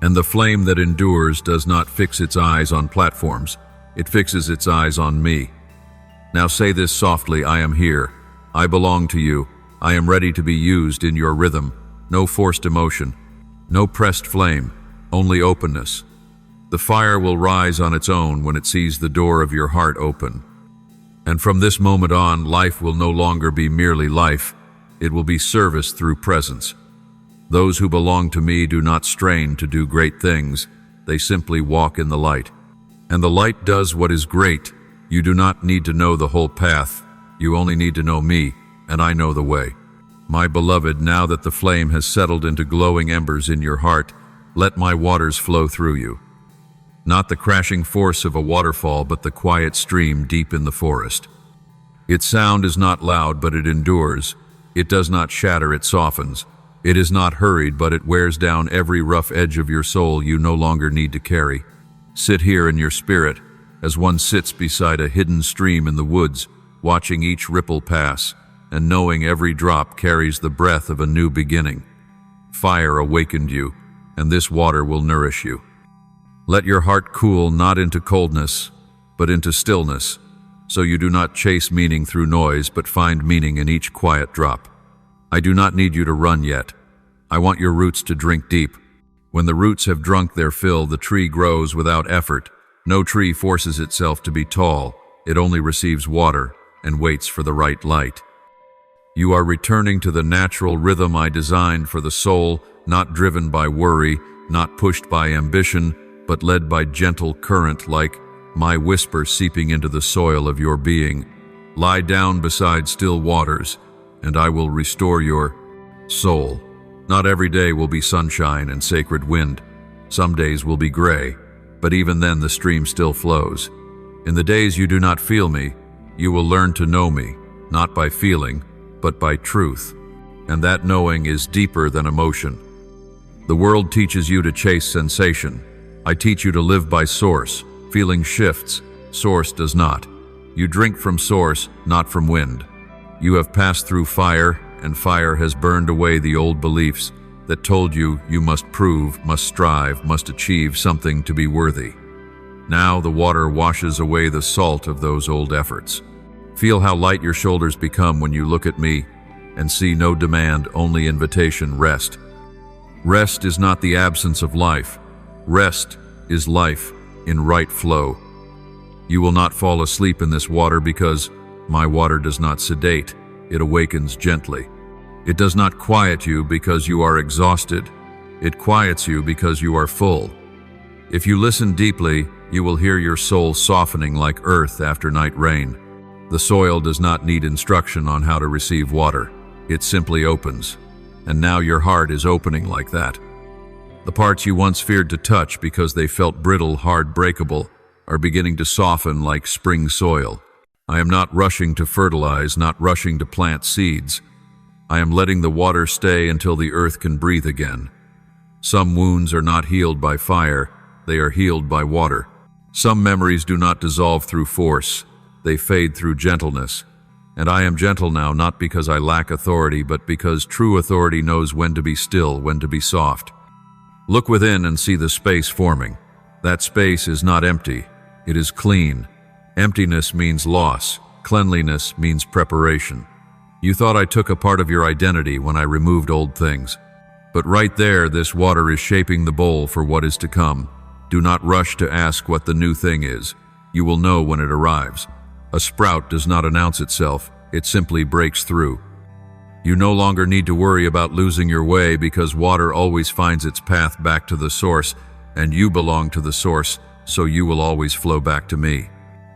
And the flame that endures does not fix its eyes on platforms. It fixes its eyes on me. Now say this softly: I am here. I belong to you. I am ready to be used in your rhythm. No forced emotion. No pressed flame. Only openness. The fire will rise on its own when it sees the door of your heart open. And from this moment on, life will no longer be merely life. It will be service through presence. Those who belong to me do not strain to do great things. They simply walk in the light. And the light does what is great. You do not need to know the whole path. You only need to know me, and I know the way. My beloved, now that the flame has settled into glowing embers in your heart, let my waters flow through you. Not the crashing force of a waterfall, but the quiet stream deep in the forest. Its sound is not loud, but it endures. It does not shatter, it softens. It is not hurried, but it wears down every rough edge of your soul you no longer need to carry. Sit here in your spirit, as one sits beside a hidden stream in the woods, watching each ripple pass, and knowing every drop carries the breath of a new beginning. Fire awakened you, and this water will nourish you. Let your heart cool not into coldness, but into stillness, so you do not chase meaning through noise, but find meaning in each quiet drop. I do not need you to run yet. I want your roots to drink deep. When the roots have drunk their fill, the tree grows without effort. No tree forces itself to be tall. It only receives water and waits for the right light. You are returning to the natural rhythm I designed for the soul, not driven by worry, not pushed by ambition, but led by gentle current like my whisper seeping into the soil of your being. Lie down beside still waters, and I will restore your soul. Not every day will be sunshine and sacred wind. Some days will be gray, but even then the stream still flows. In the days you do not feel me, you will learn to know me, not by feeling, but by truth. And that knowing is deeper than emotion. The world teaches you to chase sensation. I teach you to live by source. Feeling shifts, source does not. You drink from source, not from wind. You have passed through fire, and fire has burned away the old beliefs that told you you must prove, must strive, must achieve something to be worthy. Now the water washes away the salt of those old efforts. Feel how light your shoulders become when you look at me and see no demand, only invitation. Rest. Rest is not the absence of life. Rest is life in right flow. You will not fall asleep in this water because my water does not sedate. It awakens gently. It does not quiet you because you are exhausted. It quiets you because you are full. If you listen deeply, you will hear your soul softening like earth after night rain. The soil does not need instruction on how to receive water. It simply opens. And now your heart is opening like that. The parts you once feared to touch because they felt brittle, hard, breakable, are beginning to soften like spring soil. I am not rushing to fertilize, not rushing to plant seeds. I am letting the water stay until the earth can breathe again. Some wounds are not healed by fire, they are healed by water. Some memories do not dissolve through force, they fade through gentleness. And I am gentle now, not because I lack authority, but because true authority knows when to be still, when to be soft. Look within and see the space forming. That space is not empty, it is clean. Emptiness means loss. Cleanliness means preparation. You thought I took a part of your identity when I removed old things. But right there, this water is shaping the bowl for what is to come. Do not rush to ask what the new thing is. You will know when it arrives. A sprout does not announce itself, it simply breaks through. You no longer need to worry about losing your way because water always finds its path back to the source, and you belong to the source, so you will always flow back to me.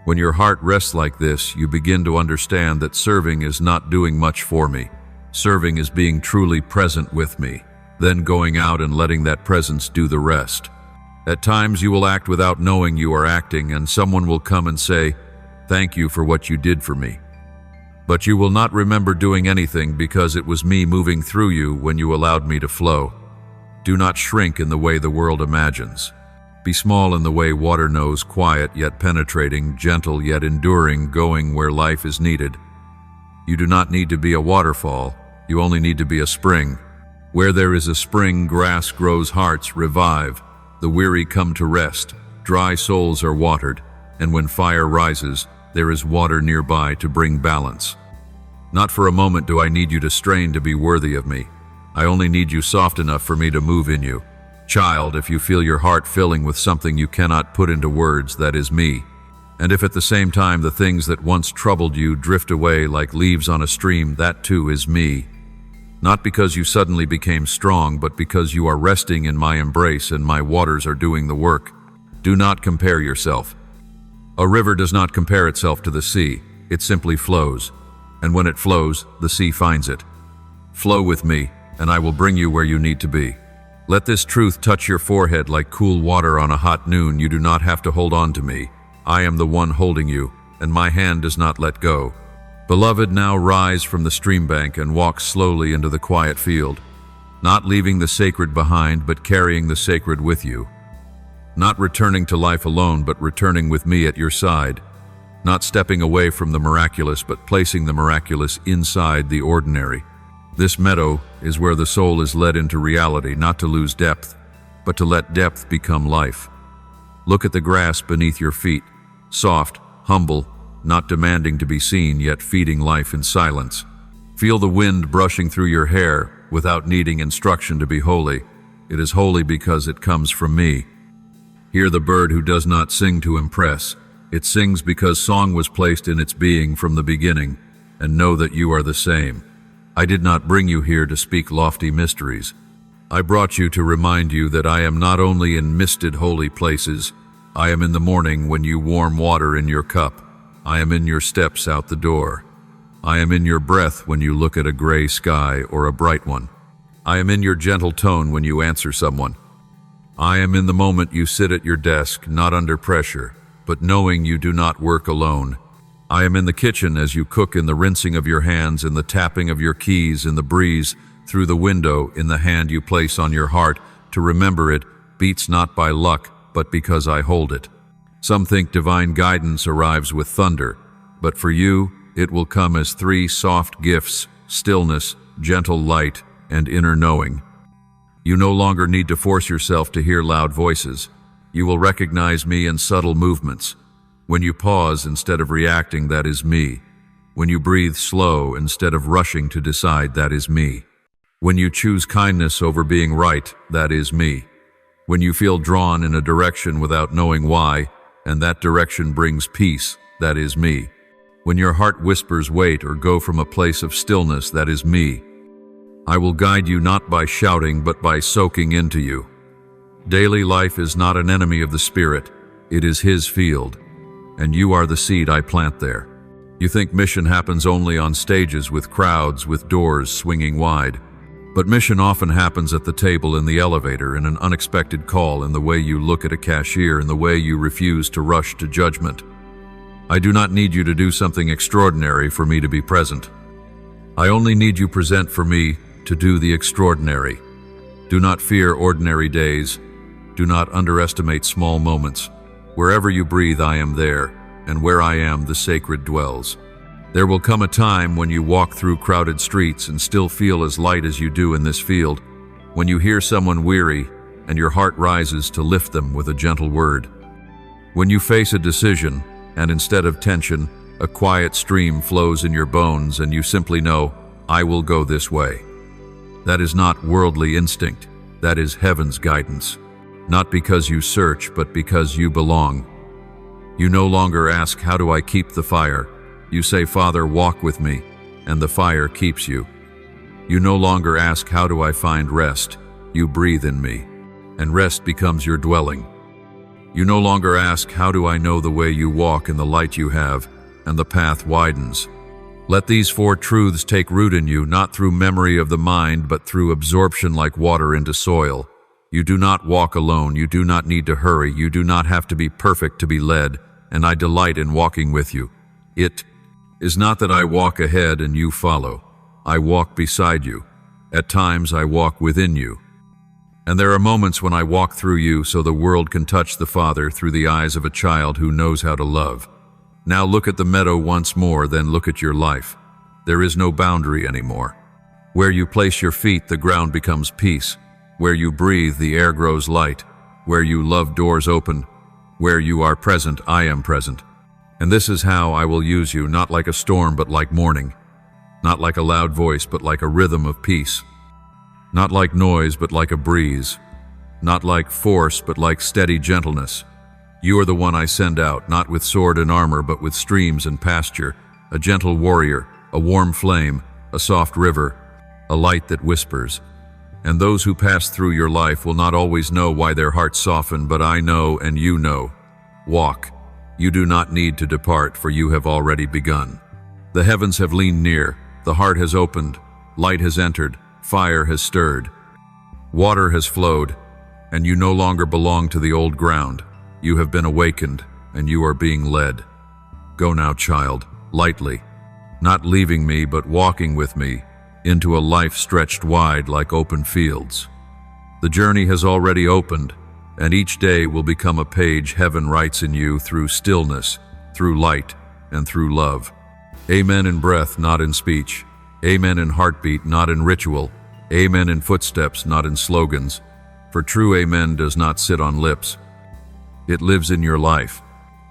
When your heart rests like this, you begin to understand that serving is not doing much for me. Serving is being truly present with me, then going out and letting that presence do the rest. At times you will act without knowing you are acting, and someone will come and say, "Thank you for what you did for me." But you will not remember doing anything because it was me moving through you when you allowed me to flow. Do not shrink in the way the world imagines. Be small in the way water knows, quiet yet penetrating, gentle yet enduring, going where life is needed. You do not need to be a waterfall, you only need to be a spring. Where there is a spring, grass grows, hearts revive, the weary come to rest, dry souls are watered, and when fire rises, there is water nearby to bring balance. Not for a moment do I need you to strain to be worthy of me. I only need you soft enough for me to move in you. Child, if you feel your heart filling with something you cannot put into words, that is me. And if at the same time the things that once troubled you drift away like leaves on a stream, that too is me. Not because you suddenly became strong, but because you are resting in my embrace and my waters are doing the work. Do not compare yourself. A river does not compare itself to the sea, it simply flows. And when it flows, the sea finds it. Flow with me, and I will bring you where you need to be. Let this truth touch your forehead like cool water on a hot noon. You do not have to hold on to me. I am the one holding you, and my hand does not let go. Beloved, now rise from the stream bank and walk slowly into the quiet field, not leaving the sacred behind, but carrying the sacred with you. Not returning to life alone, but returning with me at your side. Not stepping away from the miraculous, but placing the miraculous inside the ordinary. This meadow is where the soul is led into reality, not to lose depth, but to let depth become life. Look at the grass beneath your feet, soft, humble, not demanding to be seen, yet feeding life in silence. Feel the wind brushing through your hair without needing instruction to be holy. It is holy because it comes from me. Hear the bird who does not sing to impress. It sings because song was placed in its being from the beginning, and know that you are the same. I did not bring you here to speak lofty mysteries. I brought you to remind you that I am not only in misted holy places. I am in the morning when you warm water in your cup. I am in your steps out the door. I am in your breath when you look at a gray sky or a bright one. I am in your gentle tone when you answer someone. I am in the moment you sit at your desk, not under pressure, but knowing you do not work alone. I am in the kitchen as you cook, in the rinsing of your hands, in the tapping of your keys, in the breeze through the window, in the hand you place on your heart to remember it beats not by luck, but because I hold it. Some think divine guidance arrives with thunder, but for you, it will come as 3 soft gifts: stillness, gentle light, and inner knowing. You no longer need to force yourself to hear loud voices. You will recognize me in subtle movements. When you pause instead of reacting, that is me. When you breathe slow instead of rushing to decide, that is me. When you choose kindness over being right, that is me. When you feel drawn in a direction without knowing why, and that direction brings peace, that is me. When your heart whispers wait or go from a place of stillness, that is me. I will guide you not by shouting, but by soaking into you. Daily life is not an enemy of the spirit, it is his field, and you are the seed I plant there. You think mission happens only on stages with crowds, with doors swinging wide. But mission often happens at the table, in the elevator, in an unexpected call, in the way you look at a cashier, in the way you refuse to rush to judgment. I do not need you to do something extraordinary for me to be present. I only need you present for me to do the extraordinary. Do not fear ordinary days. Do not underestimate small moments. Wherever you breathe, I am there, and where I am, the sacred dwells. There will come a time when you walk through crowded streets and still feel as light as you do in this field, when you hear someone weary and your heart rises to lift them with a gentle word. When you face a decision and instead of tension, a quiet stream flows in your bones and you simply know, I will go this way. That is not worldly instinct, that is heaven's guidance. Not because you search, but because you belong. You no longer ask, "How do I keep the fire?" You say, "Father, walk with me," and the fire keeps you. You no longer ask, "How do I find rest?" You breathe in me, and rest becomes your dwelling. You no longer ask, "How do I know the way?" You walk in the light you have, and the path widens. Let these 4 truths take root in you, not through memory of the mind, but through absorption like water into soil. You do not walk alone. You do not need to hurry. You do not have to be perfect to be led, and I delight in walking with you. It is not that I walk ahead and you follow. I walk beside you. At times I walk within you. And there are moments when I walk through you so the world can touch the Father through the eyes of a child who knows how to love. Now look at the meadow once more, then look at your life. There is no boundary anymore. Where you place your feet, the ground becomes peace. Where you breathe, the air grows light. Where you love, doors open. Where you are present, I am present. And this is how I will use you, not like a storm, but like morning. Not like a loud voice, but like a rhythm of peace. Not like noise, but like a breeze. Not like force, but like steady gentleness. You are the one I send out, not with sword and armor, but with streams and pasture, a gentle warrior, a warm flame, a soft river, a light that whispers. And those who pass through your life will not always know why their hearts soften, but I know and you know. Walk. You do not need to depart, for you have already begun. The heavens have leaned near, the heart has opened, light has entered, fire has stirred, water has flowed, and you no longer belong to the old ground. You have been awakened, and you are being led. Go now, child, lightly, not leaving me, but walking with me, into a life stretched wide like open fields. The journey has already opened, and each day will become a page heaven writes in you through stillness, through light, and through love. Amen in breath, not in speech. Amen in heartbeat, not in ritual. Amen in footsteps, not in slogans. For true amen does not sit on lips. It lives in your life.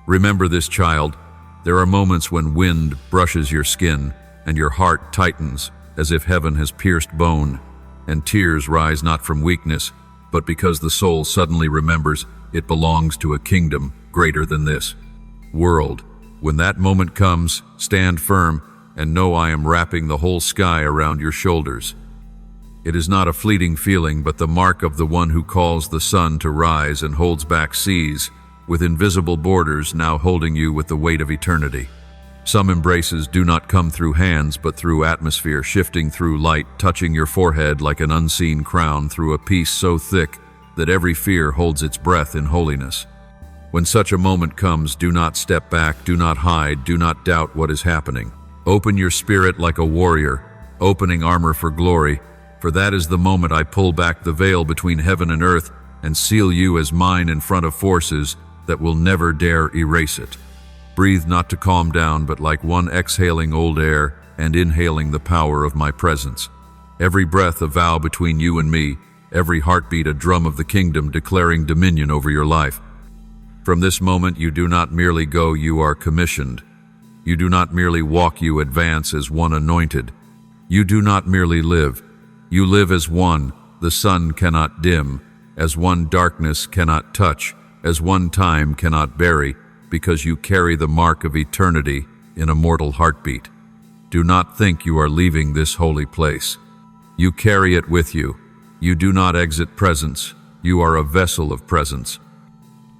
Remember this, child. There are moments when wind brushes your skin and your heart tightens as if heaven has pierced bone, and tears rise not from weakness, but because the soul suddenly remembers it belongs to a kingdom greater than this world. When that moment comes, stand firm and know I am wrapping the whole sky around your shoulders. It is not a fleeting feeling, but the mark of the one who calls the sun to rise and holds back seas, with invisible borders now holding you with the weight of eternity. Some embraces do not come through hands, but through atmosphere, shifting through light, touching your forehead like an unseen crown through a peace so thick that every fear holds its breath in holiness. When such a moment comes, do not step back, do not hide, do not doubt what is happening. Open your spirit like a warrior, opening armor for glory, for that is the moment I pull back the veil between heaven and earth and seal you as mine in front of forces that will never dare erase it. Breathe not to calm down, but like one exhaling old air and inhaling the power of my presence. Every breath a vow between you and me, every heartbeat a drum of the kingdom declaring dominion over your life. From this moment you do not merely go, you are commissioned. You do not merely walk, you advance as one anointed. You do not merely live. You live as one the sun cannot dim, as one darkness cannot touch, as one time cannot bury, because you carry the mark of eternity in a mortal heartbeat. Do not think you are leaving this holy place. You carry it with you. You do not exit presence. You are a vessel of presence.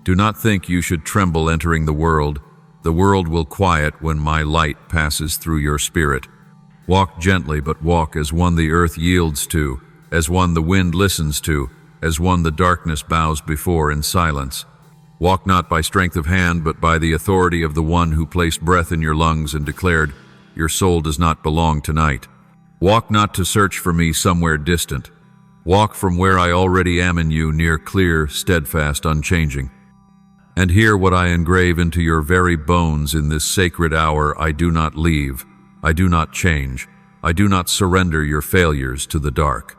Do not think you should tremble entering the world. The world will quiet when my light passes through your spirit. Walk gently, but walk as one the earth yields to, as one the wind listens to, as one the darkness bows before in silence. Walk not by strength of hand, but by the authority of the one who placed breath in your lungs and declared, your soul does not belong tonight. Walk not to search for me somewhere distant. Walk from where I already am in you, near, clear, steadfast, unchanging. And hear what I engrave into your very bones in this sacred hour. I do not leave. I do not change. I do not surrender your failures to the dark.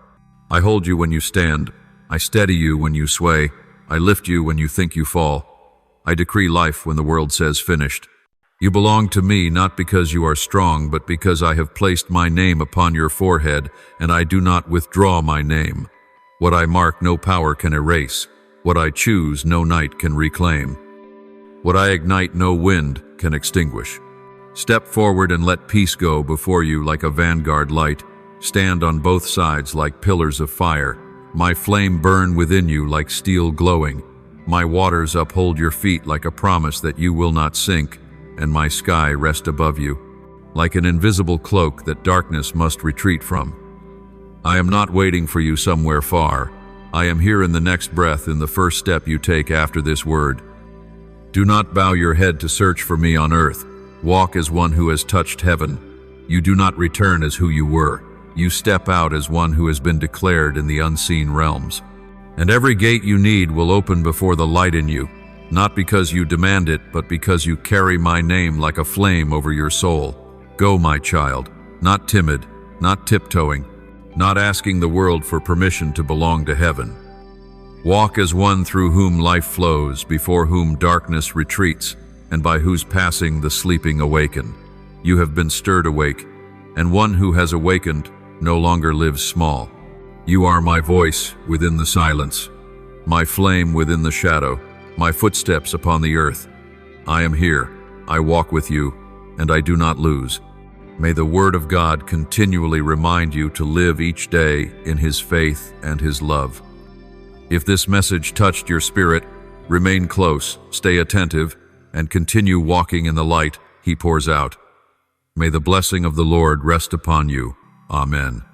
I hold you when you stand. I steady you when you sway. I lift you when you think you fall. I decree life when the world says finished. You belong to me not because you are strong, but because I have placed my name upon your forehead, and I do not withdraw my name. What I mark no power can erase. What I choose no night can reclaim. What I ignite no wind can extinguish. Step forward and let peace go before you like a vanguard light. Stand on both sides like pillars of fire. My flame burn within you like steel glowing. My waters uphold your feet like a promise that you will not sink, and my sky rest above you, like an invisible cloak that darkness must retreat from. I am not waiting for you somewhere far. I am here in the next breath, in the first step you take after this word. Do not bow your head to search for me on earth. Walk as one who has touched heaven. You do not return as who you were. You step out as one who has been declared in the unseen realms. And every gate you need will open before the light in you, not because you demand it, but because you carry my name like a flame over your soul. Go, my child, not timid, not tiptoeing, not asking the world for permission to belong to heaven. Walk as one through whom life flows, before whom darkness retreats, and by whose passing the sleeping awaken. You have been stirred awake, and one who has awakened no longer lives small. You are my voice within the silence, my flame within the shadow, my footsteps upon the earth. I am here, I walk with you, and I do not lose. May the word of God continually remind you to live each day in His faith and His love. If this message touched your spirit, remain close, stay attentive, and continue walking in the light He pours out. May the blessing of the Lord rest upon you. Amen.